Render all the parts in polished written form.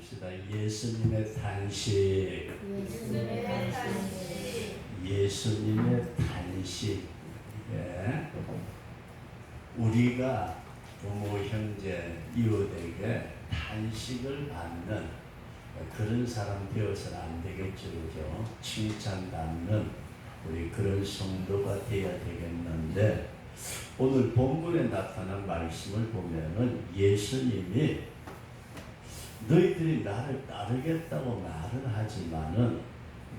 합시다. 예수님의 탄식. 예수님의 탄식. 예. 우리가 부모, 형제, 이웃에게 탄식을 받는 그런 사람 되어서는 안 되겠죠. 그죠? 칭찬받는 우리 그런 성도가 되어야 되겠는데, 오늘 본문에 나타난 말씀을 보면은 예수님이 너희들이 나를 따르겠다고 말은 하지만은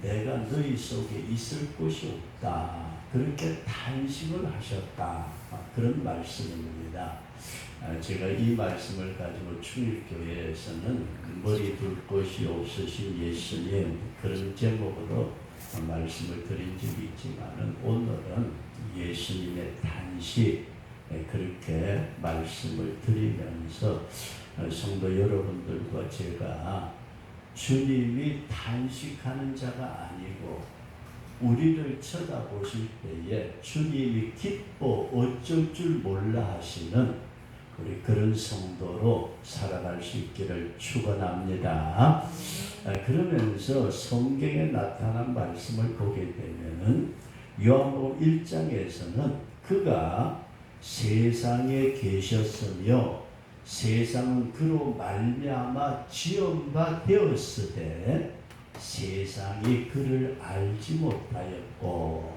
내가 너희 속에 있을 곳이 없다. 그렇게 탄식을 하셨다. 그런 말씀입니다. 제가 이 말씀을 가지고 충일교회에서는 머리 둘 곳이 없으신 예수님, 그런 제목으로 말씀을 드린 적이 있지만은 오늘은 예수님의 탄식, 그렇게 말씀을 드리면서 성도 여러분들과 제가 주님이 탄식하는 자가 아니고 우리를 쳐다보실 때에 주님이 기뻐 어쩔 줄 몰라 하시는 우리 그런 성도로 살아갈 수 있기를 축원합니다. 그러면서 성경에 나타난 말씀을 보게 되면은 요한복음 1장에서는 그가 세상에 계셨으며 세상은 그로 말미암아 지은 바 되었으되 세상이 그를 알지 못하였고,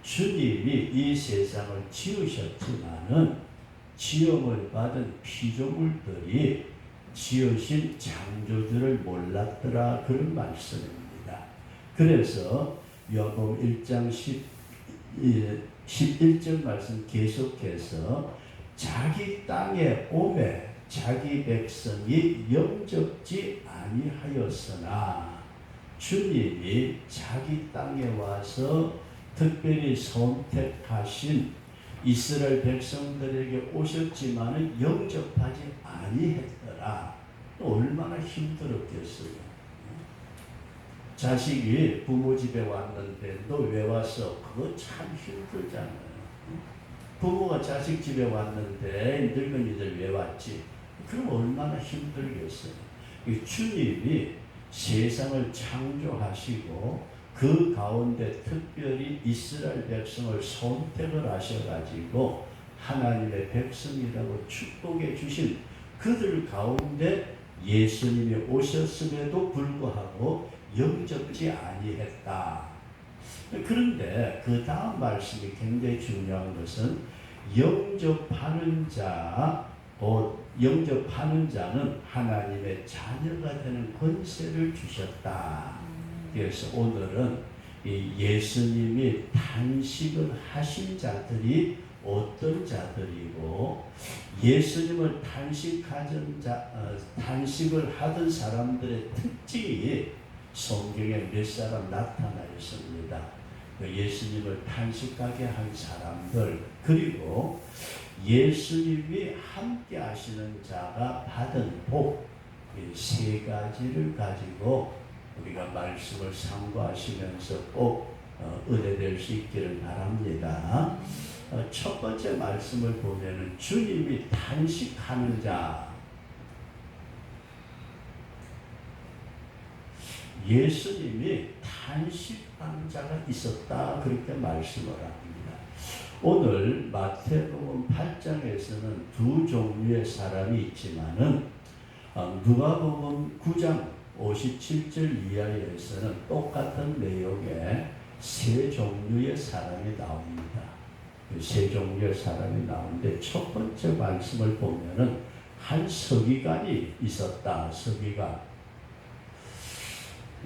주님이 이 세상을 지으셨지만은 지음을 받은 피조물들이 지으신 창조주를 몰랐더라. 그런 말씀입니다. 그래서 요한복음 1장 11절 말씀 계속해서 자기 땅에 오매 자기 백성이 영접지 아니하였으나, 주님이 자기 땅에 와서 특별히 선택하신 이스라엘 백성들에게 오셨지만은 영접하지 아니했더라. 얼마나 힘들었겠어요. 자식이 부모 집에 왔는데 너 왜 왔어? 그거 참 힘들잖아요. 부모가 자식 집에 왔는데 늙은이들 왜 왔지? 그럼 얼마나 힘들겠어요. 주님이 세상을 창조하시고 그 가운데 특별히 이스라엘 백성을 선택을 하셔가지고 하나님의 백성이라고 축복해 주신 그들 가운데 예수님이 오셨음에도 불구하고 영접지 아니했다. 그런데 그 다음 말씀이 굉장히 중요한 것은 영접하는 자, 영접하는 자는 하나님의 자녀가 되는 권세를 주셨다. 그래서 오늘은 이 예수님이 탄식을 하신 자들이 어떤 자들이고 예수님을 탄식을 하던 사람들의 특징이 성경에 몇 사람 나타나 있습니다. 예수님을 탄식하게 한 사람들, 그리고 예수님이 함께 하시는 자가 받은 복, 이 세 가지를 가지고 우리가 말씀을 상고하시면서 꼭 은혜될 수 있기를 바랍니다. 첫 번째 말씀을 보면은 주님이 탄식하는 자, 예수님이 탄식한 자가 있었다. 그렇게 말씀을 합니다. 오늘 마태복음 8장에서는 두 종류의 사람이 있지만은 누가복음 9장 57절 이하에서는 똑같은 내용의 세 종류의 사람이 나옵니다. 세 종류의 사람이 나오는데 첫 번째 말씀을 보면은 한 서기관이 있었다. 서기관.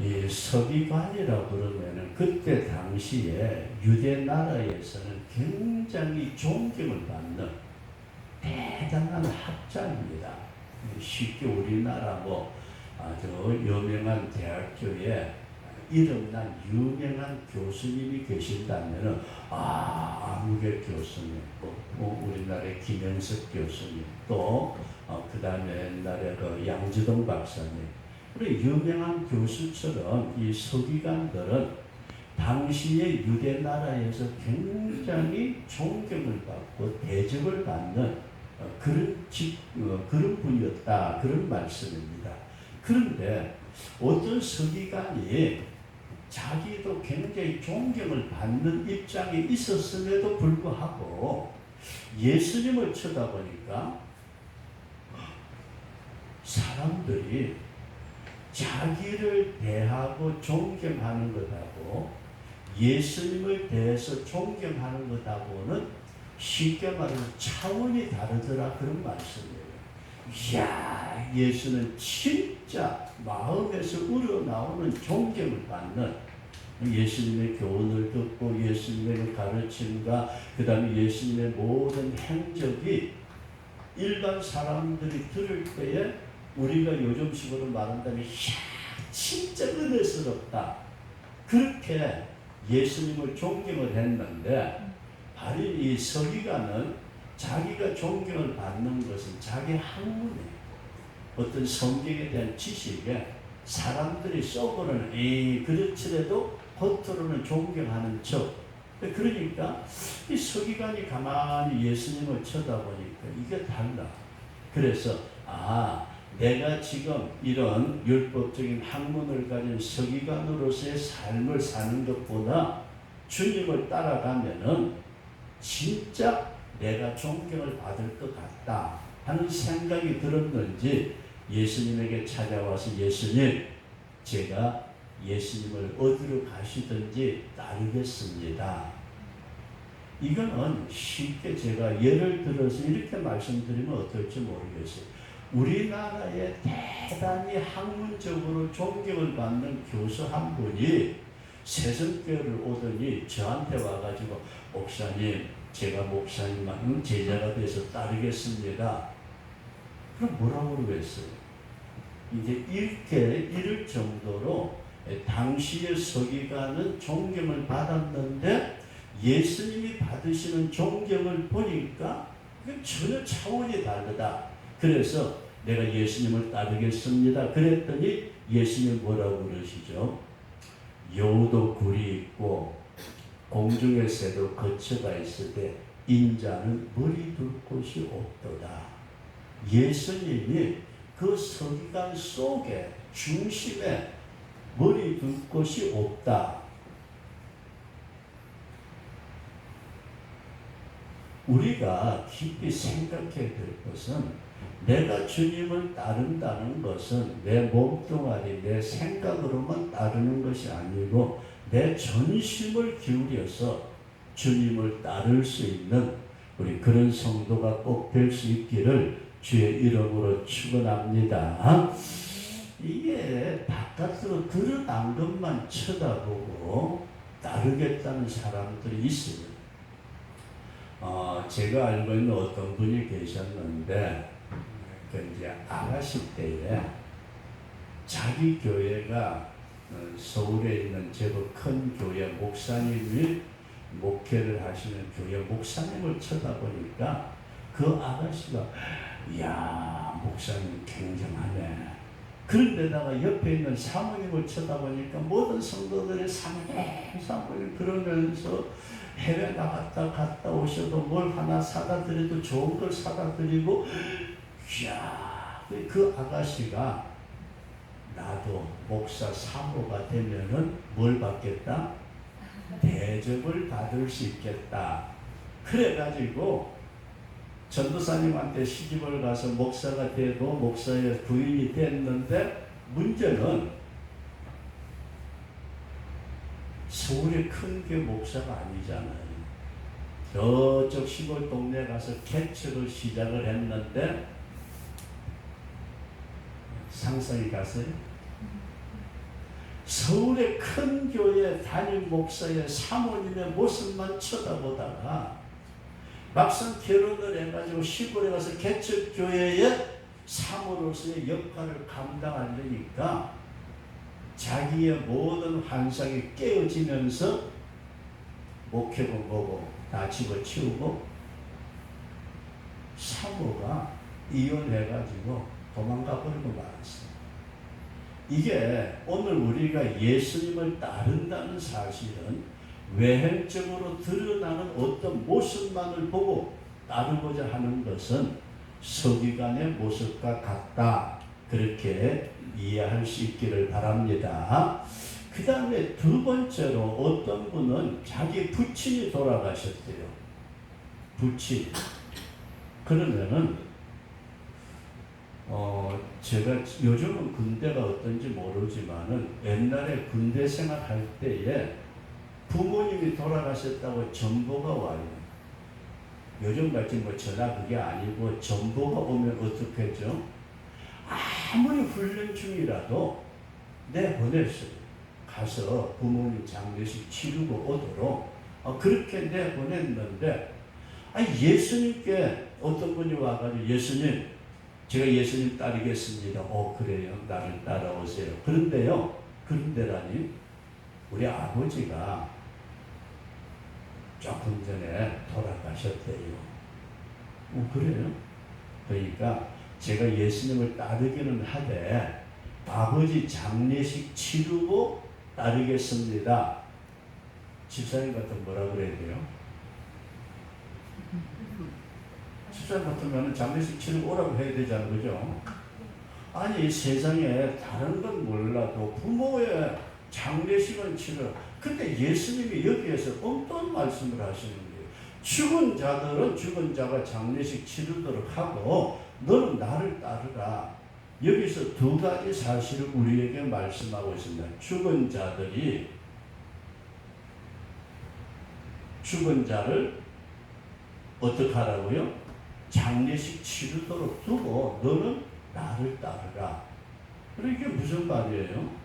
이 서기관이라고 그러면은 그때 당시에 유대 나라에서는 굉장히 존경을 받는 대단한 학자입니다. 쉽게 우리나라 아주 유명한 대학교에 이름난 유명한 교수님이 계신다면은 아무개 교수님, 우리나라의 김영석 교수님, 또 그 다음에 옛날에 그 양지동 박사님, 우리 유명한 교수처럼 이 서기관들은 당시의 유대 나라에서 굉장히 존경을 받고 대접을 받는 그런 분이었다. 그런 말씀입니다. 그런데 어떤 서기관이 자기도 굉장히 존경을 받는 입장에 있었음에도 불구하고 예수님을 쳐다보니까 사람들이 자기를 대하고 존경하는 것하고 예수님을 대해서 존경하는 것하고는 쉽게 말해서 차원이 다르더라, 그런 말씀이에요. 이야, 예수는 진짜 마음에서 우러나오는 존경을 받는, 예수님의 교훈을 듣고 예수님의 가르침과 그 다음에 예수님의 모든 행적이 일반 사람들이 들을 때에 우리가 요즘식으로 말한다면 이야, 진짜 은혜스럽다, 그렇게 예수님을 존경을 했는데, 바로 이 서기관은 자기가 존경을 받는 것은 자기 학문에, 어떤 성경에 대한 지식에 사람들이 속으로는 그렇지라도 겉으로는 존경하는 척. 그러니까 이 서기관이 가만히 예수님을 쳐다보니까 이게 달라. 그래서 내가 지금 이런 율법적인 학문을 가진 서기관으로서의 삶을 사는 것보다 주님을 따라가면은 진짜 내가 존경을 받을 것 같다 하는 생각이 들었는지 예수님에게 찾아와서, 예수님, 제가 예수님을 어디로 가시든지 따르겠습니다. 이거는 쉽게 제가 예를 들어서 이렇게 말씀드리면 어떨지 모르겠어요. 우리나라에 대단히 학문적으로 존경을 받는 교수 한 분이 세성교회를 오더니 저한테 와가지고, 목사님, 제가 목사님만 제자가 돼서 따르겠습니다. 그럼 뭐라고 그러겠어요? 이제 이렇게 이럴 정도로 당시의 서기관은 존경을 받았는데 예수님이 받으시는 존경을 보니까 전혀 차원이 다르다. 그래서 내가 예수님을 따르겠습니다. 그랬더니 예수님 뭐라고 그러시죠? 여우도 굴이 있고 공중의 새도 거처가 있을 때 인자는 머리 둘 곳이 없도다. 예수님이 그 서기관 속에 중심에 머리 둘 곳이 없다. 우리가 깊이 생각해야 될 것은, 내가 주님을 따른다는 것은 내 몸뚱아리, 내 생각으로만 따르는 것이 아니고 내 전심을 기울여서 주님을 따를 수 있는 우리 그런 성도가 꼭 될 수 있기를 주의 이름으로 축원합니다. 이게 바깥으로 드러난 것만 쳐다보고 따르겠다는 사람들이 있습니다. 제가 알고 있는 어떤 분이 계셨는데, 이제 아가씨 때에 자기 교회가 서울에 있는 제법 큰 교회 목사님이 목회를 하시는 교회 목사님을 쳐다보니까 그 아가씨가, 이야, 목사님 굉장하네. 그런데다가 옆에 있는 사모님을 쳐다보니까 모든 성도들이 사모님 그러면서 해외 나갔다 갔다 오셔도 뭘 하나 사다 드려도 좋은 걸 사다 드리고, 이야, 그 아가씨가 나도 목사 사모가 되면은 뭘 받겠다? 대접을 받을 수 있겠다. 그래가지고 전도사님한테 시집을 가서 목사가 되고 목사의 부인이 됐는데, 문제는 서울의 큰 교회 목사가 아니잖아요. 저쪽 시골 동네 가서 개척을 시작을 했는데, 상상이 가세요? 서울의 큰 교회 담임 목사의 사모님의 모습만 쳐다보다가 막상 결혼을 해가지고 시골에 가서 개척교회의 사모로서의 역할을 감당하려니까 자기의 모든 환상이 깨어지면서 목회고 뭐고 다 집어치우고 사모가 이혼해가지고 도망가 버리고 말았어요. 이게 오늘 우리가 예수님을 따른다는 사실은 외형적으로 드러나는 어떤 모습만을 보고 따르고자 하는 것은 서기관의 모습과 같다. 그렇게 이해할 수 있기를 바랍니다. 그 다음에 두 번째로 어떤 분은 자기 부친이 돌아가셨대요. 부친. 그러면은 제가 요즘은 군대가 어떤지 모르지만은 옛날에 군대 생활할 때에 부모님이 돌아가셨다고 전보가 와요. 요즘같이 뭐 전화 그게 아니고 전보가 오면 어떻게 하죠? 아무리 훈련 중이라도 내보냈어요. 가서 부모님 장례식 치르고 오도록 그렇게 내보냈는데 예수님께 어떤 분이 와가지고 예수님 제가 예수님 따르겠습니다. 그래요. 나를 따라오세요. 그런데라니 우리 아버지가 조금 전에 돌아가셨대요. 그래요? 그러니까 제가 예수님을 따르기는 하되 아버지 장례식 치르고 따르겠습니다. 집사님 같은 뭐라 그래야 돼요? 집사님 같으면 장례식 치르고 오라고 해야 되잖아요. 그죠? 아니 세상에 다른 건 몰라도 부모의 장례식은 치러. 근데 예수님이 여기에서 어떤 말씀을 하시는 거예요? 죽은 자들은 죽은 자가 장례식 치르도록 하고 너는 나를 따르라. 여기서 두 가지 사실을 우리에게 말씀하고 있습니다. 죽은 자를 어떻게 하라고요? 장례식 치르도록 두고 너는 나를 따르라. 이게 무슨 말이에요?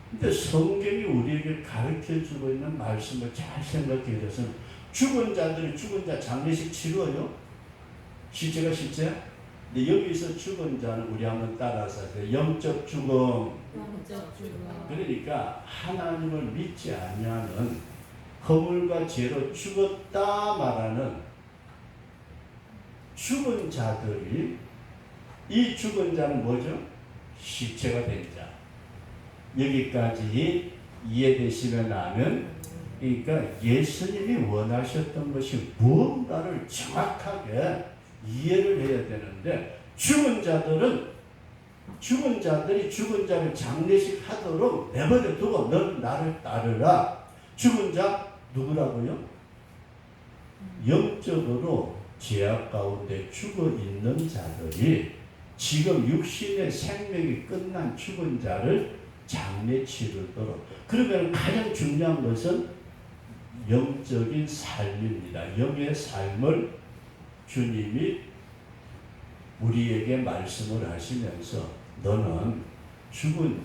근데 성경이 우리에게 가르쳐주고 있는 말씀을 잘 생각해 보세요. 죽은 자들이 죽은 자 장례식 치러요? 실제가 실제? 근데 여기서 죽은 자는 우리 한번 따라서 영적 죽음. 그러니까 하나님을 믿지 않냐는 허물과 죄로 죽었다 말하는 죽은 자들이 이 죽은 자는 뭐죠? 시체가 된 자. 여기까지 이해되시면 나면 그러니까 예수님이 원하셨던 것이 무언가를 정확하게 이해를 해야 되는데 죽은 자들이 죽은 자를 장례식 하도록 내버려 두고 넌 나를 따르라. 죽은 자 누구라고요? 영적으로 죄악 가운데 죽어 있는 자들이 지금 육신의 생명이 끝난 죽은 자를 장례 치르도록. 그러면 가장 중요한 것은 영적인 삶입니다. 영의 삶을 주님이 우리에게 말씀을 하시면서 너는 죽은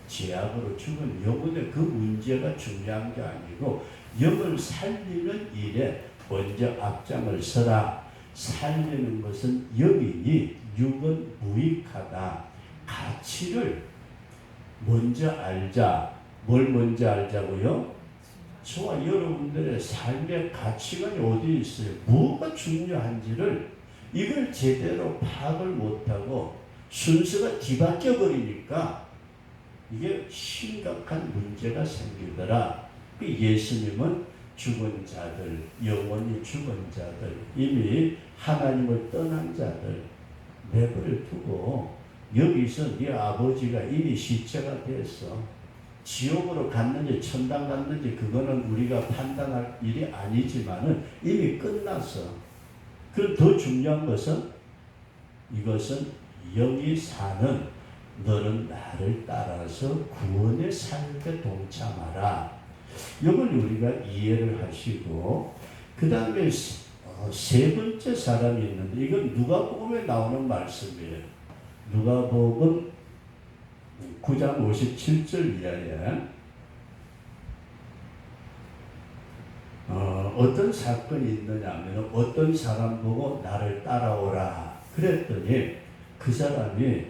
죄악으로 죽은 영혼의 그 문제가 중요한 게 아니고 영을 살리는 일에 먼저 앞장을 서라. 살리는 것은 영이니 육은 무익하다. 가치를 먼저 알자. 뭘 먼저 알자고요? 저와 여러분들의 삶의 가치관이 어디 있어요? 뭐가 중요한지를 이걸 제대로 파악을 못하고 순서가 뒤바뀌어 버리니까 이게 심각한 문제가 생기더라. 예수님은 죽은 자들, 영원히 죽은 자들, 이미 하나님을 떠난 자들 내버려 두고 여기서 네 아버지가 이미 시체가 됐어. 지옥으로 갔는지 천당 갔는지 그거는 우리가 판단할 일이 아니지만은 이미 끝났어. 그럼 더 중요한 것은 이것은 영이 사는 너는 나를 따라서 구원의 삶에 동참하라. 이걸 우리가 이해를 하시고 그 다음에 세 번째 사람이 있는데 이건 누가복음에 나오는 말씀이에요. 누가복음 9장 57절 이하에 어떤 사건이 있느냐 하면 어떤 사람 보고 나를 따라오라 그랬더니 그 사람이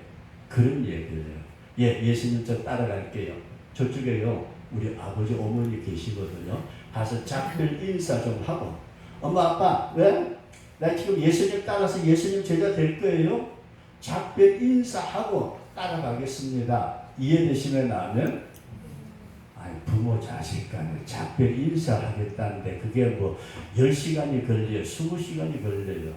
그런 얘기를 해요. 예수님 저 따라갈게요. 저쪽에요 우리 아버지 어머니 계시거든요. 가서 작별 인사 좀 하고 엄마 아빠 왜? 나 지금 예수님 따라서 예수님 제자 될 거예요. 작별 인사하고 따라가겠습니다. 이해되시면 나면 부모 자식 간에 작별 인사하겠다는데 그게 뭐 10시간이 걸려요. 20시간이 걸려요.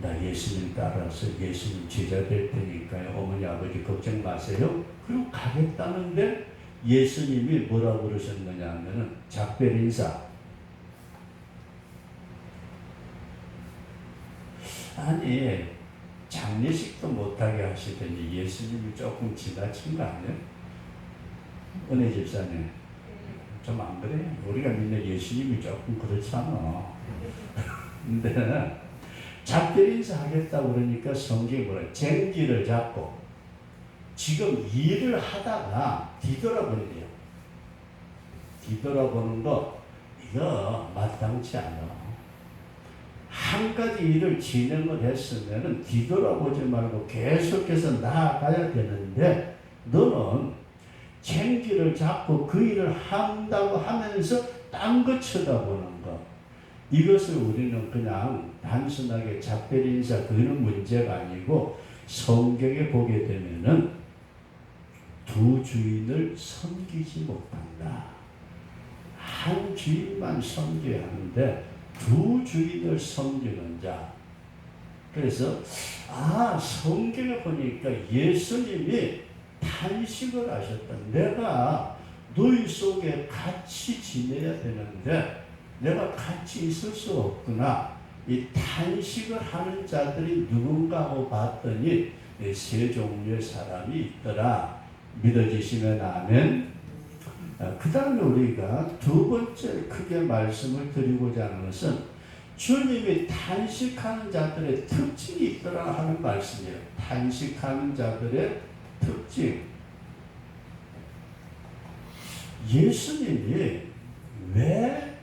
나 예수님 따라서 예수님 제자 될 테니까요. 어머니 아버지 걱정 마세요. 그리고 가겠다는데 예수님이 뭐라고 그러셨느냐 하면은 작별 인사. 아니 장례식도 못하게 하시더니 예수님이 조금 지나친 거 아니에요? 은혜 집사님 좀 안 그래요? 우리가 믿는 예수님이 조금 그렇잖아. 근데 작별 인사하겠다고 그러니까 성경이 뭐라 쟁기를 잡고 지금 일을 하다가 뒤돌아보는데요. 뒤돌아보는 거 이거 마땅치 않아. 한 가지 일을 진행을 했으면 뒤돌아보지 말고 계속해서 나아가야 되는데 너는 쟁기를 잡고 그 일을 한다고 하면서 딴 거 쳐다보는 거. 이것을 우리는 그냥 단순하게 작별 인사 그거는 문제가 아니고 성경에 보게 되면은 두 주인을 섬기지 못한다. 한 주인만 섬겨야 하는데 두 주인을 섬기는 자. 그래서 성경에 보니까 예수님이 탄식을 하셨다. 내가 너희 속에 같이 지내야 되는데 내가 같이 있을 수 없구나. 이 탄식을 하는 자들이 누군가 하고 봤더니 세 종류의 사람이 있더라. 믿어지시면 아멘. 그 다음에 우리가 두 번째 크게 말씀을 드리고자 하는 것은 주님이 탄식하는 자들의 특징이 있더라 하는 말씀이에요. 탄식하는 자들의 특징. 예수님이 왜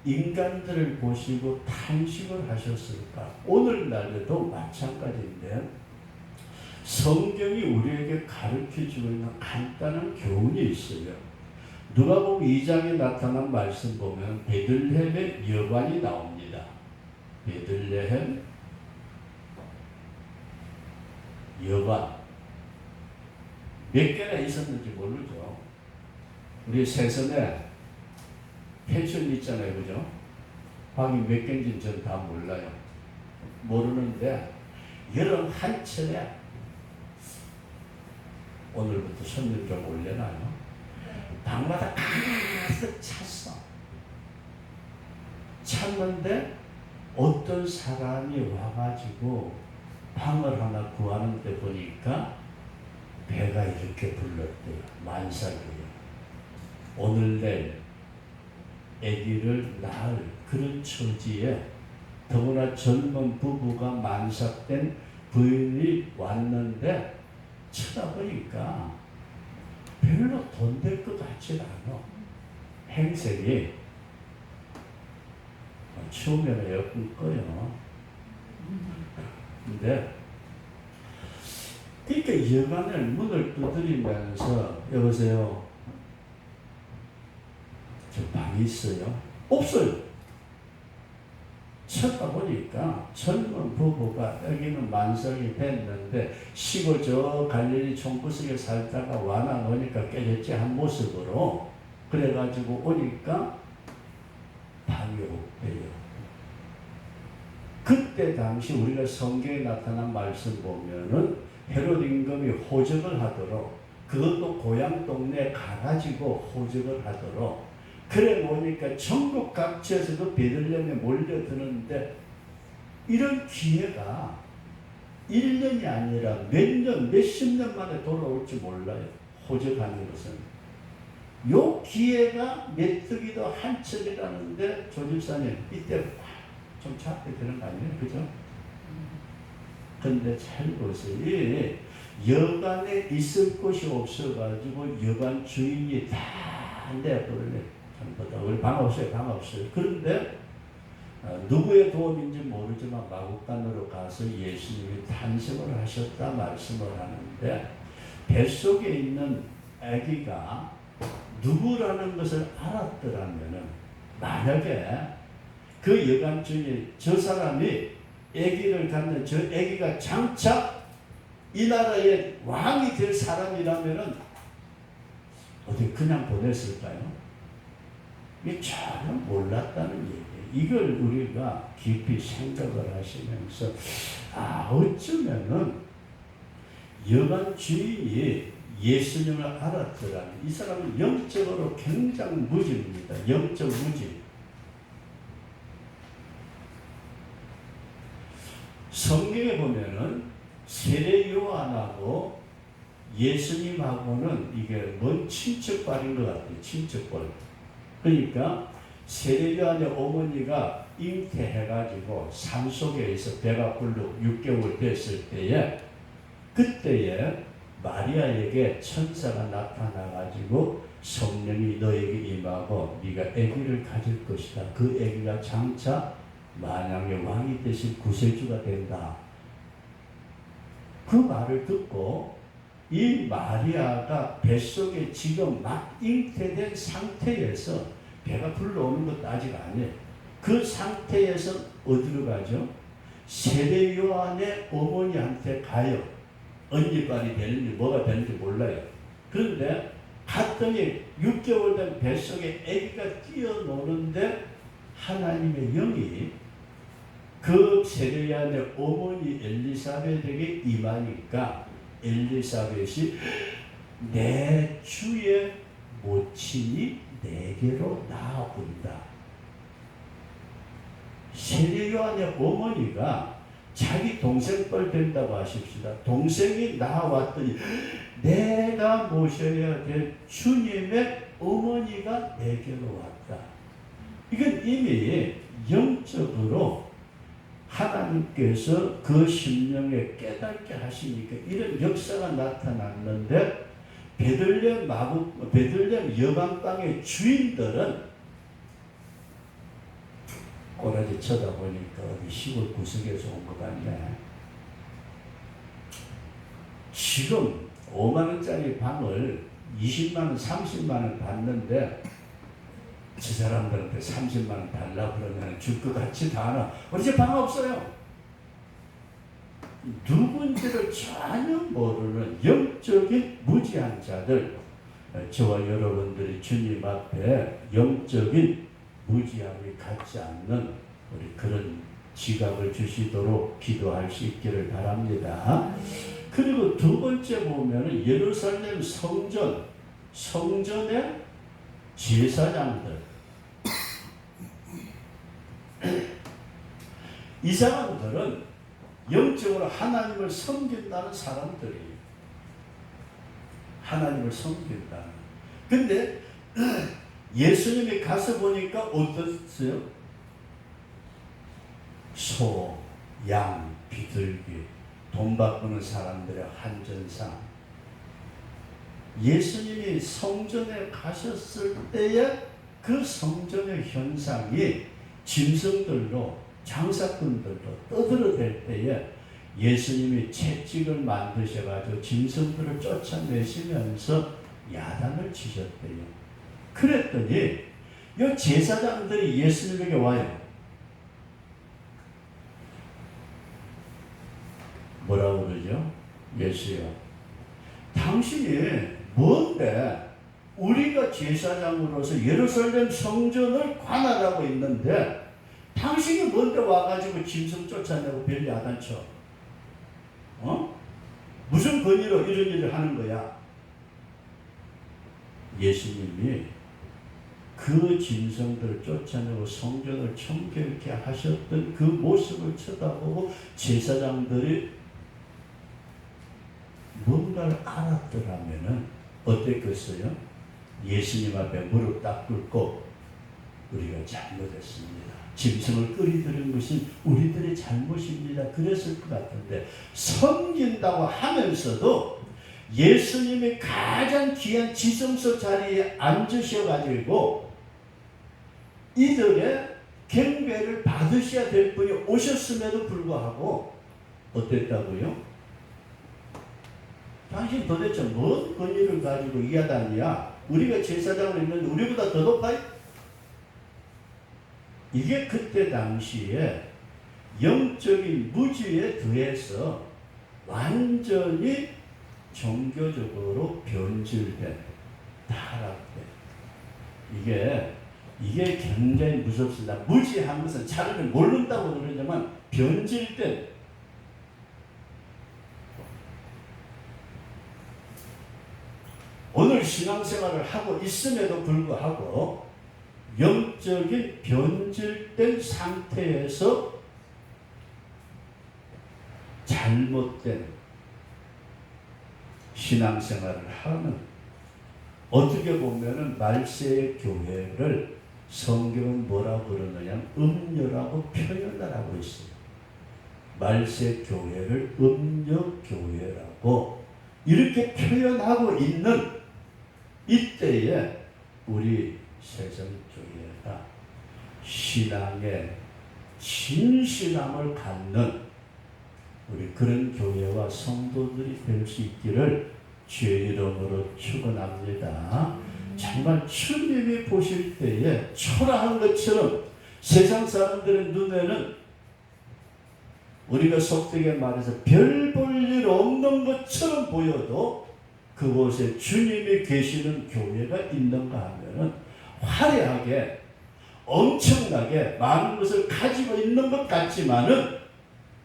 인간들을 보시고 탄식을 하셨을까? 오늘날에도 마찬가지인데 성경이 우리에게 가르쳐주고 있는 간단한 교훈이 있어요. 누가복음 2장에 나타난 말씀 보면 베들레헴의 여관이 나옵니다. 베들레헴 여관 몇 개나 있었는지 모르죠. 우리 세선에 펜션 있잖아요, 그죠? 방이 몇 개인지는 저는 다 몰라요. 모르는데 여름 한철에 오늘부터 손님 좀 올려놔요. 방마다 가득 찼어. 찼는데 어떤 사람이 와가지고 방을 하나 구하는데 보니까 배가 이렇게 불렀대요. 만삭이에요. 오늘 내일 아기를 낳을 그런 처지에 더구나 젊은 부부가 만삭된 부인이 왔는데 쳐다보니까 별로 돈 될 것 같지 않아. 행색이 추우면 에어컨 꺼요. 근데 그러니까 여관을 문을 두드리면서 여보세요. 저 방이 있어요? 없어요. 쳐다보니까 젊은 부부가 여기는 만성이 됐는데 시골 저 갈릴리 총구석에 살다가 와나 오니까 깨졌지 한 모습으로 그래가지고 오니까 방이 없대요. 그때 당시 우리가 성경에 나타난 말씀 보면은 헤롯 임금이 호적을 하도록 그것도 고향 동네에 가가지고 호적을 하도록 그래 보니까 전국 각지에서도 베들레헴에 몰려드는데 이런 기회가 1년이 아니라 몇 년, 몇십 년 만에 돌아올지 몰라요. 호적하는 것은. 요 기회가 메뚜기도 한철이라는데 조집사님 이때 좀 잡게 되는 거 아니에요? 그죠? 근데 잘 보세요. 여관에 있을 곳이 없어가지고 여관 주인이 다 내버려요. 우리 방 없어요. 방 없어요. 그런데 누구의 도움인지 모르지만 마국간으로 가서 예수님이 탄식을 하셨다 말씀을 하는데 뱃속에 있는 아기가 누구라는 것을 알았더라면 만약에 그 여관 주인이 저 사람이 아기를 갖는 저 아기가 장차 이 나라의 왕이 될 사람이라면 어디 그냥 보냈을까요? 이게 전혀 몰랐다는 얘기예요. 이걸 우리가 깊이 생각을 하시면서 어쩌면은 여관 주인이 예수님을 알았더라면 이 사람은 영적으로 굉장히 무지입니다. 영적 무지. 성경에 보면은 세례 요한하고 예수님하고는 이게 뭔 친척발인 것 같아요. 친척발. 그러니까 세례 요한의 어머니가 잉태해가지고 산속에서 배가 불러 6개월 됐을 때에 그때에 마리아에게 천사가 나타나가지고 성령이 너에게 임하고 네가 아기를 가질 것이다. 그 아기가 장차 만왕의 왕이 되신 구세주가 된다. 그 말을 듣고 이 마리아가 뱃속에 지금 막 잉태된 상태에서 배가 불러오는 것도 아직 아니에요. 그 상태에서 어디로 가죠? 세례 요한의 어머니한테 가요. 언니빨이 되는지 뭐가 되는지 몰라요. 그런데 갔더니 6개월 된 뱃속에 아기가 뛰어노는데 하나님의 영이 그 세례 요한의 어머니 엘리사벳에게 임하니까 엘리사벳이 내 주의 모친이 내게로 나아온다. 세례 요한의 어머니가 자기 동생 뻘 된다고 하십시다. 동생이 나왔더니 내가 모셔야 될 주님의 어머니가 내게로 왔다. 이건 이미 영적으로 하나님께서 그 심령에 깨닫게 하시니까 이런 역사가 나타났는데 베들레헴 여방땅의 주인들은 꼬라지 쳐다보니까 어디 시골 구석에서 온 것 같네. 지금 5만원짜리 방을 20만원, 30만원 받는데 저 사람들한테 30만원 달라고 그러면 줄 것 같지도 않아. 우리 집 방 없어요. 누군지를 전혀 모르는 영적인 무지한 자들, 저와 여러분들이 주님 앞에 영적인 무지함이 갖지 않는 우리 그런 지각을 주시도록 기도할 수 있기를 바랍니다. 그리고 두 번째 보면은 예루살렘 성전의 제사장들, 이 사람들은 영적으로 하나님을 섬긴다는 사람들이에요. 하나님을 섬긴다. 근데 예수님이 가서 보니까 어땠어요? 소, 양, 비둘기, 돈 바꾸는 사람들의 한전상. 예수님이 성전에 가셨을 때에 그 성전의 현상이 짐승들로 장사꾼들로 떠들어댈 때에 예수님이 채찍을 만드셔가지고 짐승들을 쫓아내시면서 야단을 치셨대요. 그랬더니 이 제사장들이 예수님에게 와요. 뭐라고 그러죠? 예수여, 당신이 뭔데 우리가 제사장으로서 예루살렘 성전을 관할하고 있는데 당신이 뭔데 와가지고 짐승 쫓아내고 별 야단쳐? 무슨 권위로 이런 일을 하는 거야? 예수님이 그 짐승들을 쫓아내고 성전을 청결케 하셨던 그 모습을 쳐다보고 제사장들이 뭔가를 알았더라면은 어땠겠어요? 예수님 앞에 무릎 딱 꿇고 우리가 잘못했습니다. 짐승을 끌이들은 것은 우리들의 잘못입니다. 그랬을 것 같은데 섬긴다고 하면서도 예수님이 가장 귀한 지성소 자리에 앉으셔가지고 이들의 경배를 받으셔야 될 분이 오셨음에도 불구하고 어땠다고요? 당신 도대체 뭔 권위를 가지고 이 야단이야? 우리가 제사장을 했는데 우리보다 더 높아요? 이게 그때 당시에 영적인 무지에 더해서 완전히 종교적으로 변질된 타락된, 이게 이게 굉장히 무섭습니다. 무지한 것은 차라리 모른다고 그러지만 변질된 오늘 신앙생활을 하고 있음에도 불구하고 영적인 변질된 상태에서 잘못된 신앙생활을 하는 어떻게 보면은 말세의 교회를 성경은 뭐라고 그러느냐 음녀라고 표현을 하고 있어요. 말세 교회를 음녀교회라고 이렇게 표현하고 있는 이때에 우리 세상교회가 신앙의 진실함을 갖는 우리 그런 교회와 성도들이 될 수 있기를 주의 이름으로 축원합니다. 정말 주님이 보실 때에 초라한 것처럼 세상 사람들의 눈에는 우리가 속되게 말해서 별 볼 일 없는 것처럼 보여도 그곳에 주님이 계시는 교회가 있는가 하면은 화려하게 엄청나게 많은 것을 가지고 있는 것 같지만은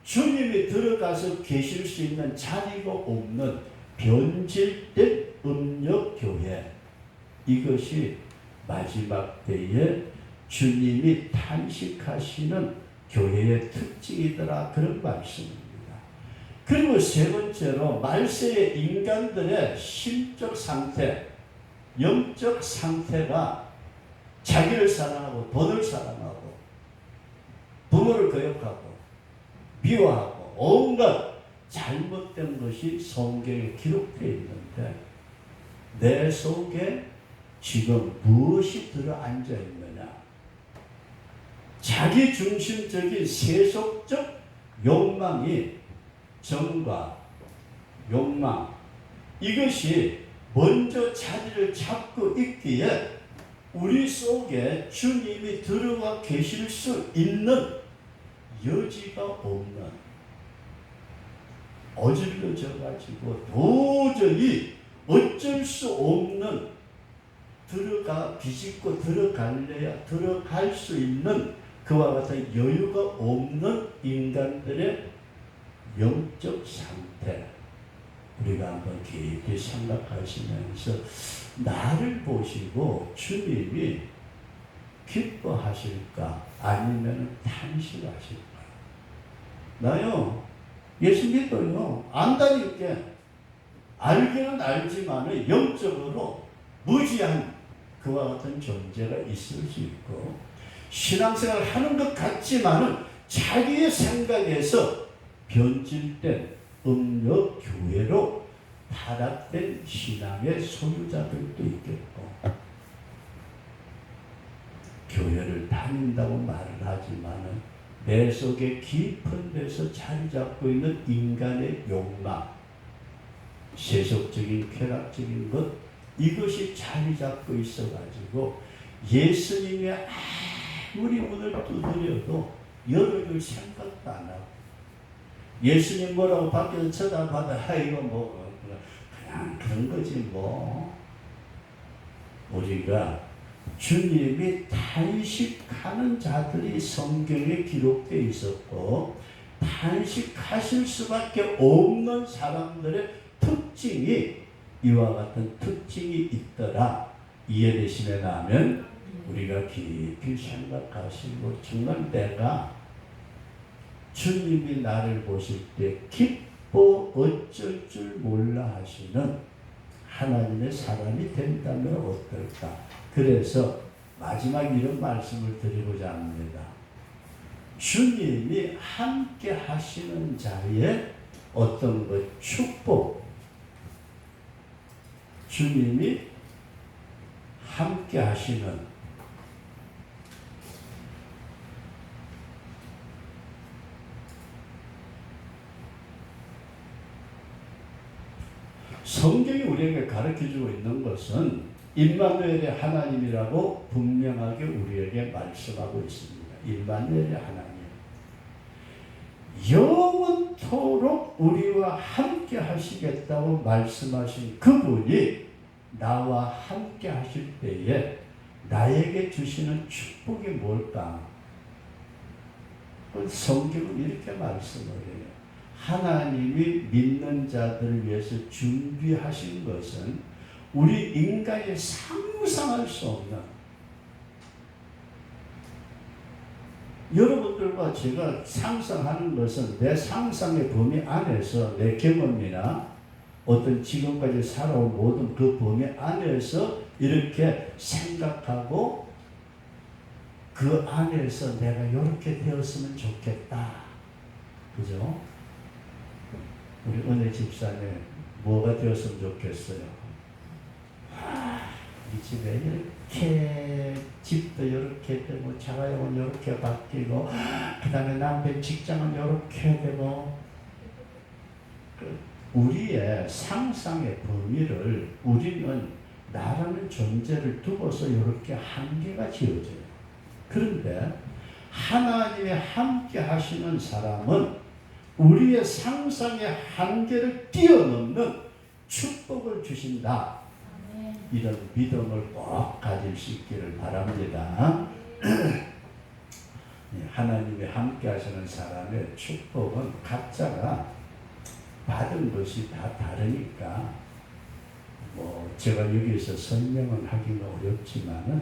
주님이 들어가서 계실 수 있는 자리가 없는 변질된 음력교회, 이것이 마지막 때에 주님이 탄식하시는 교회의 특징이더라, 그런 말씀입니다. 그리고 세 번째로 말세의 인간들의 심적 상태, 영적 상태가 자기를 사랑하고 돈을 사랑하고 부모를 거역하고 미워하고 온갖 잘못된 것이 성경에 기록되어 있는데 내 속에 지금 무엇이 들어앉아 있느냐? 자기 중심적인 세속적 욕망이 정과 욕망, 이것이 먼저 자리를 잡고 있기에 우리 속에 주님이 들어와 계실 수 있는 여지가 없는, 어질러져 가지고 도저히 어쩔 수 없는, 비집고 들어갈래야 들어갈 수 있는 그와 같은 여유가 없는 인간들의 영적 상태, 우리가 한번 깊이 생각하시면서 나를 보시고 주님이 기뻐하실까 아니면 탄식하실까? 나요 예수 믿어요. 안다니까. 알기는 알지만 영적으로 무지한 그와 같은 존재가 있을 수 있고 신앙생활을 하는 것 같지만 자기의 생각에서 변질된 음력 교회로 타락된 신앙의 소유자들도 있겠고, 교회를 다닌다고 말을 하지만 내 속에 깊은 데서 자리 잡고 있는 인간의 욕망, 세속적인 쾌락적인 것, 이것이 자리 잡고 있어가지고 예수님이 아무리 문을 두드려도 열어줄 생각도 안 하고, 예수님 뭐라고 밖에서 쳐다봐도 이거 뭐 그냥 그런 거지 뭐. 우리가 주님이 탄식하는 자들이 성경에 기록되어 있었고 탄식하실 수밖에 없는 사람들의 특징이 이와 같은 특징이 있더라. 이해되시면 하면 우리가 깊이 생각하시고 정말 내가 주님이 나를 보실 때 기뻐 어쩔 줄 몰라 하시는 하나님의 사람이 된다면 어떨까? 그래서 마지막 이런 말씀을 드리고자 합니다. 주님이 함께 하시는 자리에 어떤 것 축복, 주님이 함께 하시는 성경이 우리에게 가르쳐주고 있는 것은 임마누엘의 하나님이라고 분명하게 우리에게 말씀하고 있습니다. 임마누엘의 하나님, 영원토록 우리와 함께 하시겠다고 말씀하신 그분이 나와 함께 하실 때에 나에게 주시는 축복이 뭘까? 성경은 이렇게 말씀을 해요. 하나님이 믿는 자들을 위해서 준비하신 것은 우리 인간이 상상할 수 없는, 여러분들과 제가 상상하는 것은 내 상상의 범위 안에서 내 경험이나 어떤 지금까지 살아온 모든 그 범위 안에서 이렇게 생각하고 그 안에서 내가 이렇게 되었으면 좋겠다. 그죠? 우리 은혜 집사님 뭐가 되었으면 좋겠어요? 이 집에 이렇게 집도 이렇게 되고 자가용은 이렇게 바뀌고 그 다음에 남편 직장은 이렇게 되고, 우리의 상상의 범위를 우리는 나라는 존재를 두고서 이렇게 한계가 지어져요. 그런데 하나님의 함께 하시는 사람은 우리의 상상의 한계를 뛰어넘는 축복을 주신다. 이런 믿음을 꼭 가질 수 있기를 바랍니다. 하나님의 함께 하시는 사람의 축복은 각자가 받은 것이 다 다르니까 제가 여기서 설명을 하기가 어렵지만은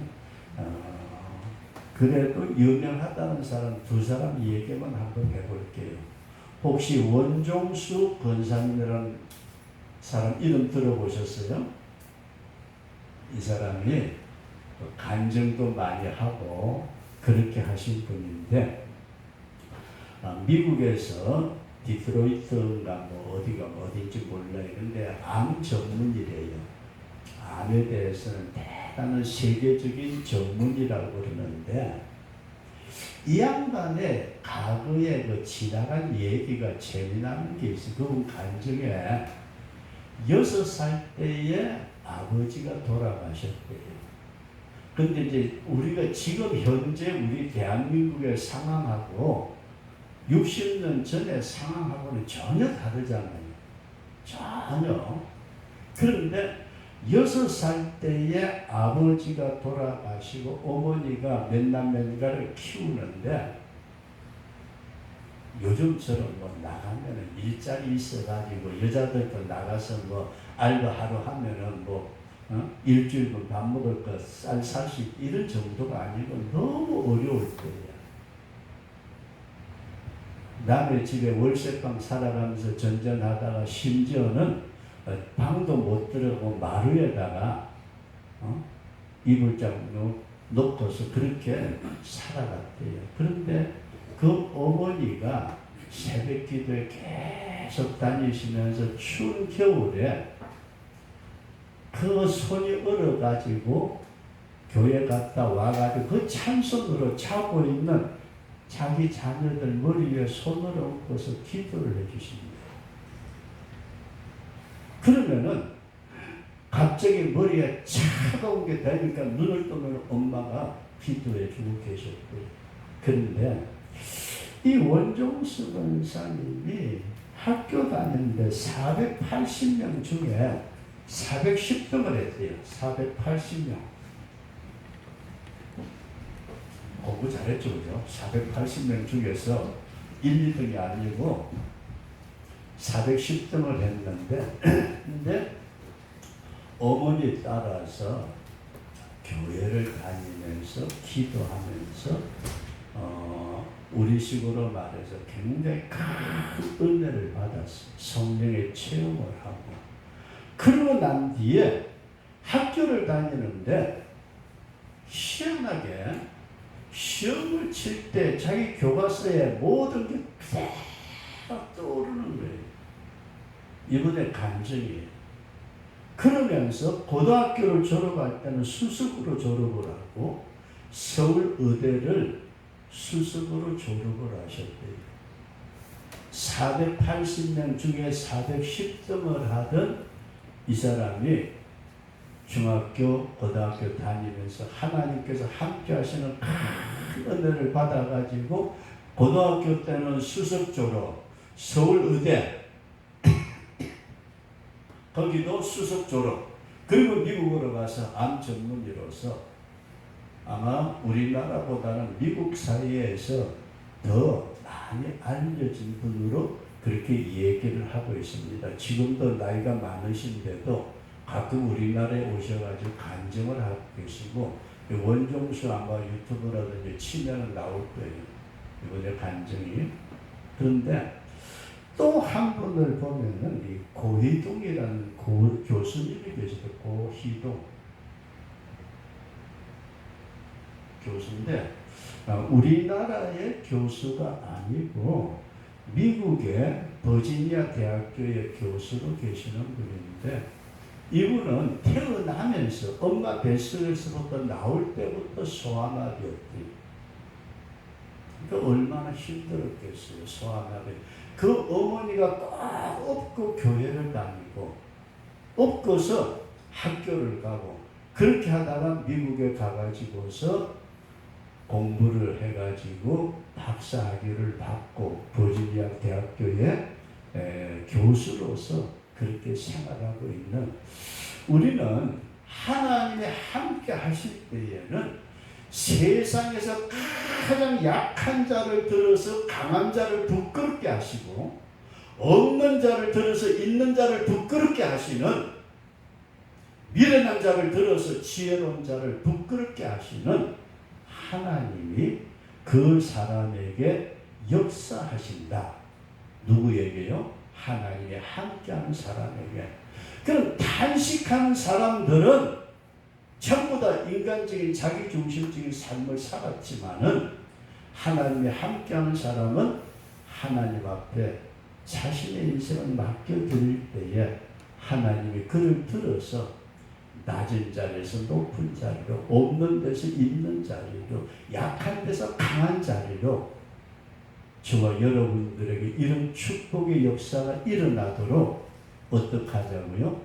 그래도 유명하다는 사람 두 사람 얘기만 한번 해볼게요. 혹시 원종수 권사님이라는 사람 이름 들어보셨어요? 이 사람이 간증도 많이 하고 그렇게 하신 분인데, 미국에서 디트로이트인가 어딘지 몰라요. 근데 암 전문이래요. 암에 대해서는 대단한 세계적인 전문이라고 그러는데, 이 양반의 과거에 그 지나간 얘기가 재미나는 게 있어요. 그분 간증에 6살 때에 아버지가 돌아가셨대요. 근데 이제 우리가 지금 현재 우리 대한민국의 상황하고 60년 전의 상황하고는 전혀 다르잖아요. 전혀. 그런데 6살 때에 아버지가 돌아가시고 어머니가 몇 남매인가를 키우는데, 요즘처럼 나가면은 일자리 있어가지고 여자들도 나가서 알바하러 하면은 일주일분 밥 먹을 거 쌀 살 수 이런 정도가 아니고 너무 어려울 때야. 남의 집에 월세방 살아가면서 전전하다가 심지어는 방도 못 들어가고 마루에다가 이불장 놓고서 그렇게 살아갔대요. 그런데 그 어머니가 새벽 기도에 계속 다니시면서 추운 겨울에 그 손이 얼어가지고 교회 갔다 와가지고 그 찬송으로 자고 있는 자기 자녀들 머리 위에 손을 얹고서 기도를 해주십니다. 그러면은 갑자기 머리에 차가운 게 되니까 눈을 뜨면 엄마가 기도해 주고 계셨고요. 그런데 이 원종수 권사님이 학교 다니는데 480명 중에 410등을 했대요. 480명. 공부 잘했죠, 그죠? 480명 중에서 1, 2등이 아니고 410등을 했는데, 근데 어머니 따라서 교회를 다니면서 기도하면서 우리식으로 말해서 굉장히 큰 은혜를 받았어요. 성령의 체험을 하고. 그러고 난 뒤에 학교를 다니는데 희한하게 시험을 칠 때 자기 교과서에 모든 게 딱 떠오르는 거예요. 이번에 간증이에요. 그러면서 고등학교를 졸업할 때는 수석으로 졸업을 하고 서울 의대를 수석으로 졸업을 하셨대요. 480명 중에 410등을 하던 이 사람이 중학교, 고등학교 다니면서 하나님께서 함께 하시는 큰 은혜를 받아가지고 고등학교 때는 수석 졸업, 서울 의대 거기도 수석 졸업, 그리고 미국으로 가서 암 전문의로서 아마 우리나라보다는 미국 사회에서 더 많이 알려진 분으로 그렇게 얘기를 하고 있습니다. 지금도 나이가 많으신데도 가끔 우리나라에 오셔가지고 간증을 하고 계시고, 원종수 아마 유튜브라든지 치면 나올 거예요. 이번에 간증이. 그런데 또 한 분을 보면은 이 고희동이라는 교수님이 계시죠. 고희동 교수인데, 우리나라의 교수가 아니고 미국의 버지니아 대학교의 교수로 계시는 분인데, 이분은 태어나면서 엄마 뱃속에서부터 나올 때부터 소아마비였대요. 그러니까 얼마나 힘들었겠어요. 소아마비. 그 어머니가 꼭 업고 교회를 다니고 업고서 학교를 가고 그렇게 하다가 미국에 가가지고서 공부를 해가지고 박사학위를 받고 버지니아 대학교의 교수로서 그렇게 생활하고 있는, 우리는 하나님이 함께 하실 때에는 세상에서 가장 약한 자를 들어서 강한 자를 부끄럽게 하시고, 없는 자를 들어서 있는 자를 부끄럽게 하시는, 미련한 자를 들어서 지혜로운 자를 부끄럽게 하시는 하나님이 그 사람에게 역사하신다. 누구에게요? 하나님이 함께하는 사람에게. 그럼 단식하는 사람들은 전부 다 인간적인 자기중심적인 삶을 살았지만은, 하나님이 함께하는 사람은 하나님 앞에 자신의 인생을 맡겨드릴 때에 하나님이 그를 들어서 낮은 자리에서 높은 자리로, 없는 데서 있는 자리로, 약한 데서 강한 자리로, 저와 여러분들에게 이런 축복의 역사가 일어나도록 어떻게 하자고요?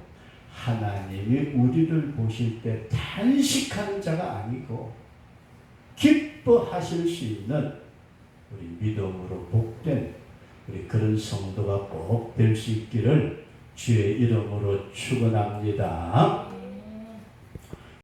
하나님이 우리를 보실 때 단식하는 자가 아니고 기뻐하실 수 있는 우리 믿음으로 복된 우리 그런 성도가 꼭 될 수 있기를 주의 이름으로 축원합니다.